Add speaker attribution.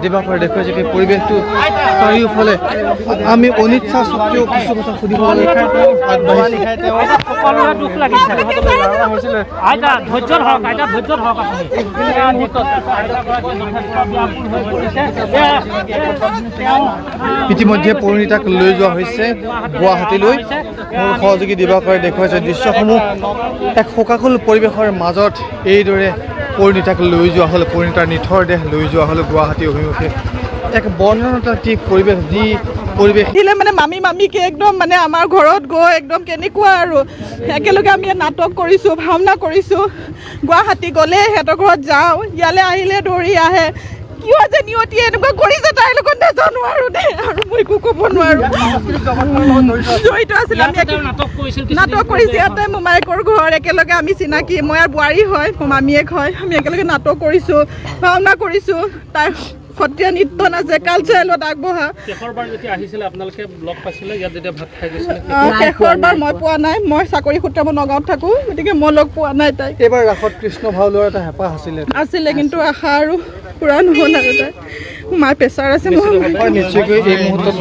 Speaker 1: দিবাকৰে দেখুৱাইছে সেই পৰিৱেশটো চাৰিওফালে আমি অনিচ্ছা সত্ত্বেও কিছু কথা সুধিবলৈ
Speaker 2: সকলোৰে দুখ লাগিছে আইতা ধৈৰ্য হওক আইতা ধৈৰ্য হওক
Speaker 1: ইতিমধ্যে পৰিণীতাক লৈ যোৱা হৈছে গুৱাহাটীলৈ মোৰ সহযোগী দিবাকৰে দেখুৱাইছে দৃশ্যসমূহ এক শোকাকুল পৰিৱেশৰ মাজত এইদৰে পৰিণীতাক লৈ যোৱা হ'ল পৰিণীতাৰ নিথৰ দেহ লৈ যোৱা হ'ল গুৱাহাটী অভিমুখে এক বৰ্ণনাত্মক পৰিৱেশ যি পৰিৱেশ
Speaker 3: দিলে মানে মামীকে একদম মানে আমাৰ ঘৰত গৈ একদম কেনেকুৱা আৰু একেলগে আমি নাটক কৰিছোঁ ভাওনা কৰিছোঁ গুৱাহাটী গ'লে সিহঁতৰ ঘৰত যাওঁ ইয়ালৈ আহিলে দৌৰি আহে কিয় যে নিয়তিয়ে এনেকুৱা কৰিছে তাইৰ লগত নাজানো আৰু দেই আৰু মই একো ক'ব নোৱাৰোঁ জড়িত আছিলে আমি নাটক কৰিছে ইয়াতে মোমায়েকৰ ঘৰ একেলগে আমি চিনাকি মই আৰু বোৱাৰী হয় মোৰ মামীয়েক হয় আমি একেলগে নাটক কৰিছোঁ ভাওনা কৰিছোঁ তাৰ সত্ৰীয়া নৃত্য নাচে কালচাৰেলত আগবঢ়া শেষৰবাৰ মই পোৱা নাই মই চাকৰি সূত্ৰে মই নগাঁৱত থাকোঁ গতিকে মই লগ পোৱা নাই তাইক
Speaker 1: এইবাৰ ৰাসত কৃষ্ণ ভাও লোৱাৰ এটা হেঁপাহ
Speaker 3: আছিলে কিন্তু আশা আৰু পূৰা নহ'ল আৰু তাই মাৰ প্ৰেছাৰ আছে
Speaker 1: নিশ্চয়কৈ এই মুহূৰ্তত